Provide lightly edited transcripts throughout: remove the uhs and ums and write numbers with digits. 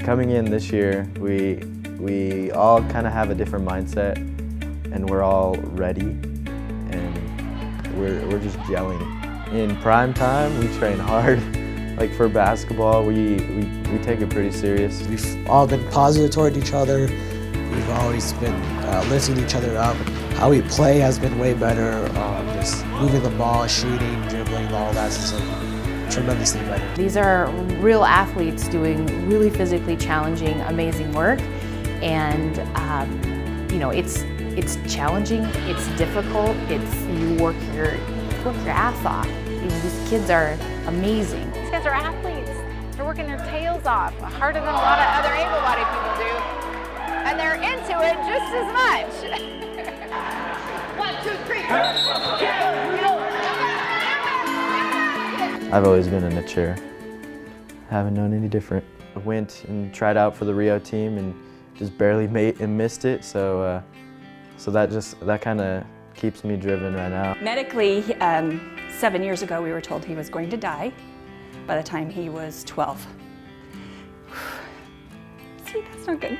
Coming in this year, we all kind of have a different mindset, and we're all ready, and we're just gelling. In prime time, we train hard. Like for basketball, we take it pretty serious. We've all been positive toward each other. We've always been lifting each other up. How we play has been way better. Just moving the ball, shooting, dribbling, all that's tremendously better. These are real athletes doing really physically challenging, amazing work, and you know, it's challenging, it's difficult, you work your ass off. These kids are amazing. These guys are athletes. They're working their tails off, harder than a lot of other able-bodied people do, and they're into it just as much. 1, 2, 3. I've always been in a chair. Haven't known any different. I went and tried out for the Rio team and just barely missed it, so that kind of keeps me driven right now. Medically, 7 years ago we were told he was going to die by the time he was 12. See, that's not good.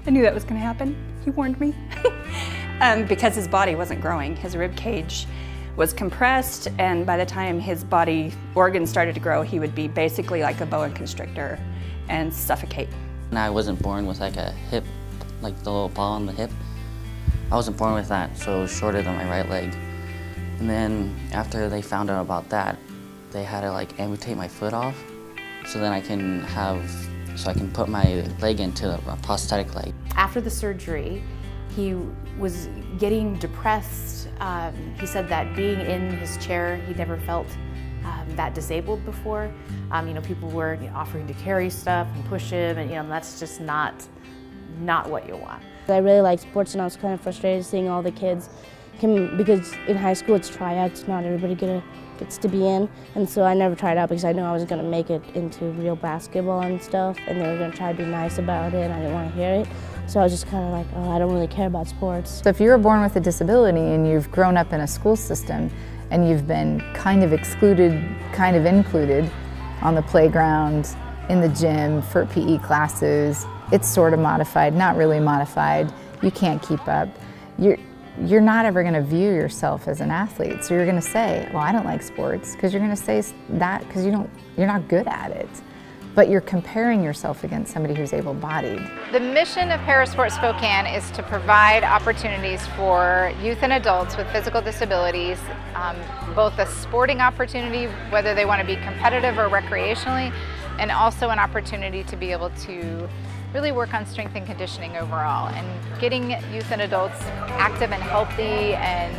I knew that was going to happen. He warned me. Because his body wasn't growing. His rib cage was compressed, and by the time his body organs started to grow, he would be basically like a boa constrictor and suffocate. And I wasn't born with like a hip, like the little ball on the hip. I wasn't born with that, so it was shorter than my right leg. And then after they found out about that, they had to like amputate my foot off, so then I can put my leg into a prosthetic leg. After the surgery, he was getting depressed. He said that being in his chair, he never felt that disabled before. You know, people were offering to carry stuff and push him, and you know, that's just not what you want. I really like sports, and I was kind of frustrated seeing all the kids because in high school it's tryouts, not everybody gets to be in, and so I never tried out because I knew I was going to make it into real basketball and stuff, and they were going to try to be nice about it, and I didn't want to hear it. So I was just kind of like, oh, I don't really care about sports. So if you were born with a disability and you've grown up in a school system and you've been kind of excluded, kind of included on the playground, in the gym, for PE classes, it's sort of modified, not really modified. You can't keep up. You're not ever going to view yourself as an athlete. So you're going to say, well, I don't like sports, because you're going to say that because you're not good at it. But you're comparing yourself against somebody who's able-bodied. The mission of Parasport Spokane is to provide opportunities for youth and adults with physical disabilities, both a sporting opportunity, whether they want to be competitive or recreationally, and also an opportunity to be able to really work on strength and conditioning overall, and getting youth and adults active and healthy and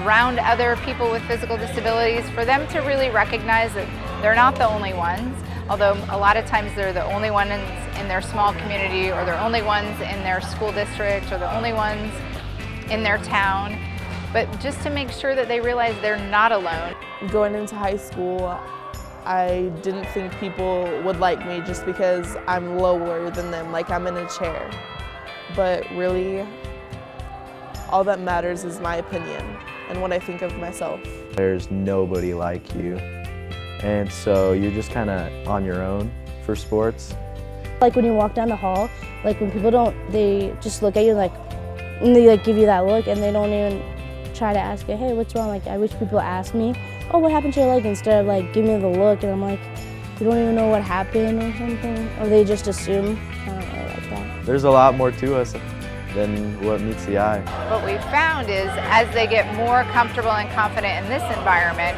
around other people with physical disabilities, for them to really recognize that they're not the only ones, although a lot of times they're the only ones in their small community, or they're only ones in their school district, or the only ones in their town, but just to make sure that they realize they're not alone. Going into high school, I didn't think people would like me just because I'm lower than them, like I'm in a chair. But really, all that matters is my opinion and what I think of myself. There's nobody like you, and so you're just kind of on your own for sports. Like when you walk down the hall, like when people they just look at you like, and they like give you that look, and they don't even try to ask you, hey, what's wrong? Like, I wish people asked me, oh, what happened to your leg? Instead of like giving me the look, and I'm like, you don't even know what happened or something, or they just assume. I don't really like that. There's a lot more to us than what meets the eye. What we've found is, as they get more comfortable and confident in this environment,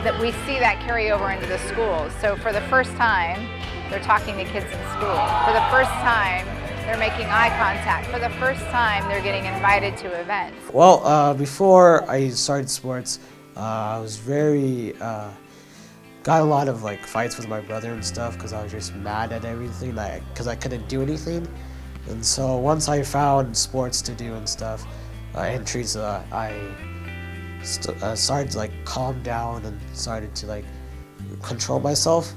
that we see that carry over into the schools. So for the first time, they're talking to kids in school. For the first time, they're making eye contact. For the first time, they're getting invited to events. Well, before I started sports, I was got a lot of like fights with my brother and stuff because I was just mad at everything, because I couldn't do anything. And so once I found sports to do and stuff, entries, I started to like calm down and started to like control myself.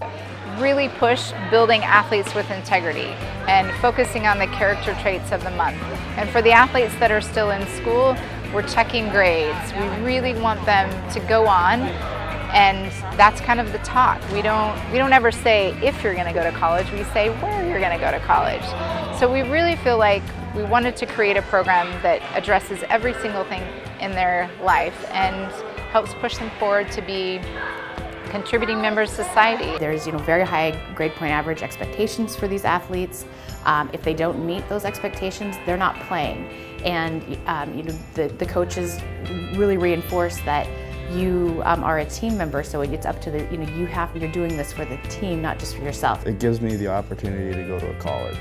Really push building athletes with integrity and focusing on the character traits of the month. And for the athletes that are still in school, we're checking grades. We really want them to go on, and that's kind of the talk. We don't ever say if you're going to go to college, we say where you're going to go to college. So we really feel like we wanted to create a program that addresses every single thing in their life and helps push them forward to be contributing members of society. There's very high grade point average expectations for these athletes. If they don't meet those expectations, they're not playing. And the coaches really reinforce that you are a team member, so it's up to you're doing this for the team, not just for yourself. It gives me the opportunity to go to a college.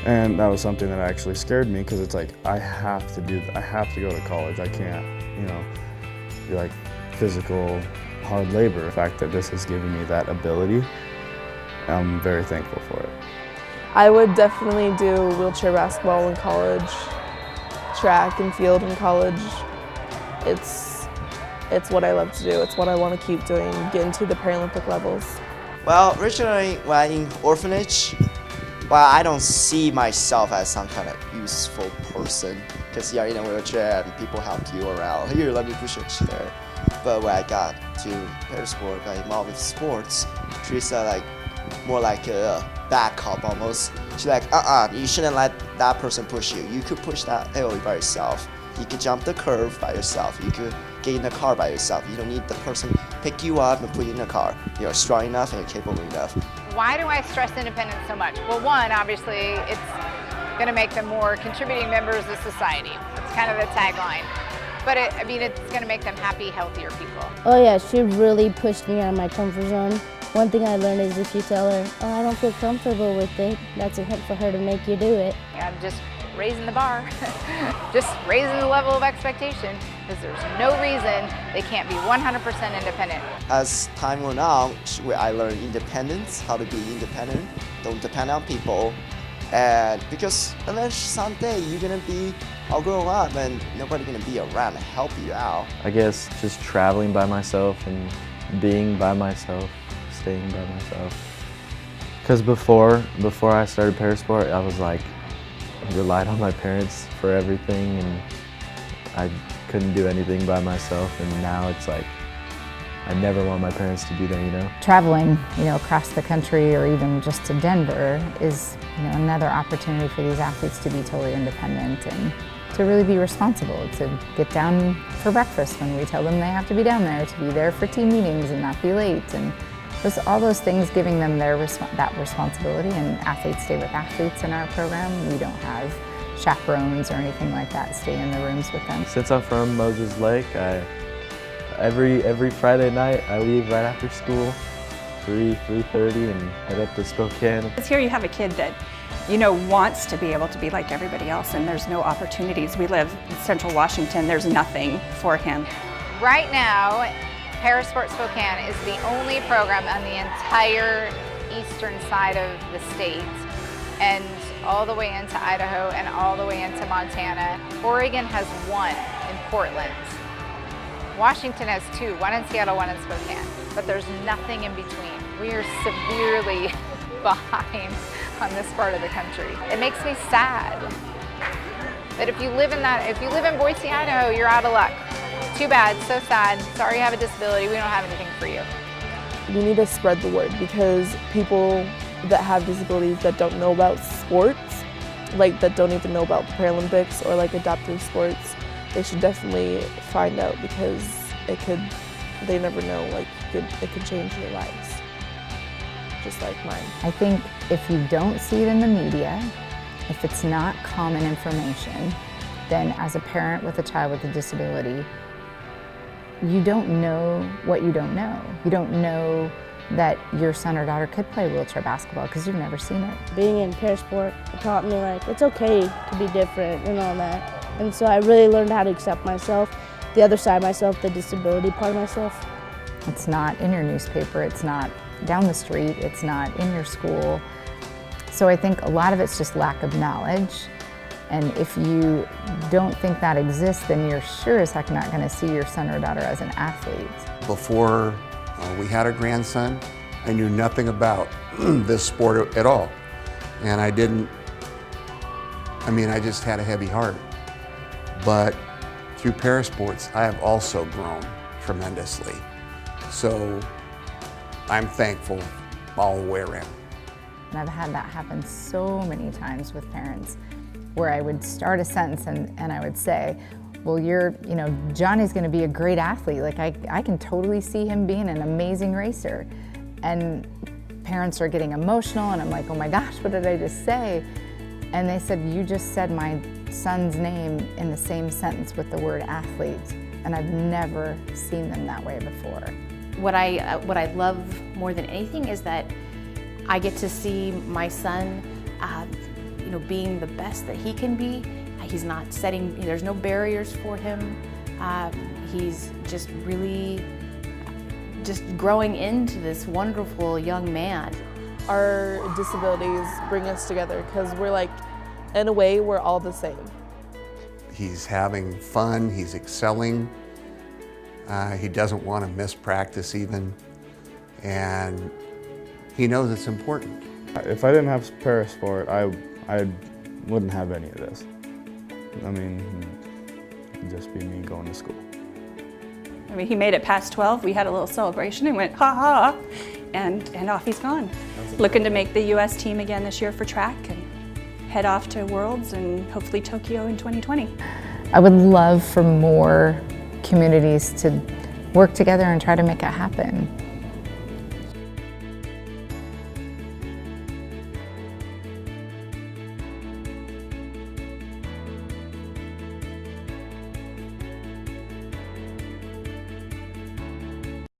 And that was something that actually scared me, because it's like, I have to go to college. I can't, be like physical, hard labor. The fact that this has given me that ability, I'm very thankful for it. I would definitely do wheelchair basketball in college, track and field in college. It's what I love to do. It's what I want to keep doing, get into the Paralympic levels. Well, originally when I'm in orphanage, well, I don't see myself as some kind of useful person, because you're in a wheelchair and people help you around. Here, let me push your chair. But when I got to Parasport, got involved with sports, she's more like a backup almost. She's like, you shouldn't let that person push you. You could push that hill by yourself. You could jump the curve by yourself. You could get in the car by yourself. You don't need the person pick you up and put you in the car. You're strong enough and you're capable enough. Why do I stress independence so much? Well, one, obviously, it's going to make them more contributing members of society. It's kind of the tagline. But it's going to make them happy, healthier people. Oh yeah, she really pushed me out of my comfort zone. One thing I learned is if you tell her, oh, I don't feel comfortable with it, that's a hint for her to make you do it. I'm just raising the bar, just raising the level of expectation, because there's no reason they can't be 100% independent. As time went on, I learned independence, how to be independent, don't depend on people. And because eventually someday you're gonna be all grown up and nobody's gonna be around to help you out. I guess just traveling by myself and being by myself, staying by myself. Because before I started Parasport, I was like, relied on my parents for everything, and I couldn't do anything by myself, and now it's like, I never want my parents to be there, Traveling, across the country or even just to Denver is, another opportunity for these athletes to be totally independent and to really be responsible, to get down for breakfast when we tell them they have to be down there, to be there for team meetings and not be late, and all those things giving them that responsibility. And athletes stay with athletes in our program. We don't have chaperones or anything like that stay in the rooms with them. Since I'm from Moses Lake, every Friday night I leave right after school, 3:30, and head up to Spokane. Here you have a kid that wants to be able to be like everybody else, and there's no opportunities. We live in Central Washington, there's nothing for him. Right now, Parasport Spokane is the only program on the entire eastern side of the state, and all the way into Idaho and all the way into Montana. Oregon has one in Portland. Washington has two, one in Seattle, one in Spokane, but there's nothing in between. We are severely behind on this part of the country. It makes me sad that if you live in Boise, Idaho, you're out of luck. Too bad, so sad. Sorry you have a disability, we don't have anything for you. We need to spread the word, because people that have disabilities that don't know about sports, that don't even know about the Paralympics or adaptive sports, they should definitely find out, because they never know, it could change their lives, just like mine. I think if you don't see it in the media, if it's not common information, then as a parent with a child with a disability, you don't know what you don't know. You don't know that your son or daughter could play wheelchair basketball because you've never seen it. Being in Parasport taught me it's okay to be different and all that. And so I really learned how to accept myself, the other side of myself, the disability part of myself. It's not in your newspaper, it's not down the street, it's not in your school. So I think a lot of it's just lack of knowledge. And if you don't think that exists, then you're sure as heck not going to see your son or daughter as an athlete. Before we had a grandson, I knew nothing about this sport at all. And I just had a heavy heart. But through Parasports, I have also grown tremendously. So I'm thankful all the way around. And I've had that happen so many times with parents where I would start a sentence and I would say, well, Johnny's gonna be a great athlete. Like I can totally see him being an amazing racer. And parents are getting emotional and I'm like, oh my gosh, what did I just say? And they said, you just said my son's name in the same sentence with the word athlete. And I've never seen them that way before. What I love more than anything is that I get to see my son being the best that he can be. He's not setting, there's no barriers for him. He's just really growing into this wonderful young man. Our disabilities bring us together because we're like, in a way, we're all the same. He's having fun, he's excelling. He doesn't want to miss practice even. And he knows it's important. If I didn't have Parasport, I wouldn't have any of this. I mean, it'd just be me going to school. I mean, he made it past 12. We had a little celebration and went, ha ha, and off he's gone. Looking to make the U.S. team again this year for track and head off to Worlds and hopefully Tokyo in 2020. I would love for more communities to work together and try to make it happen.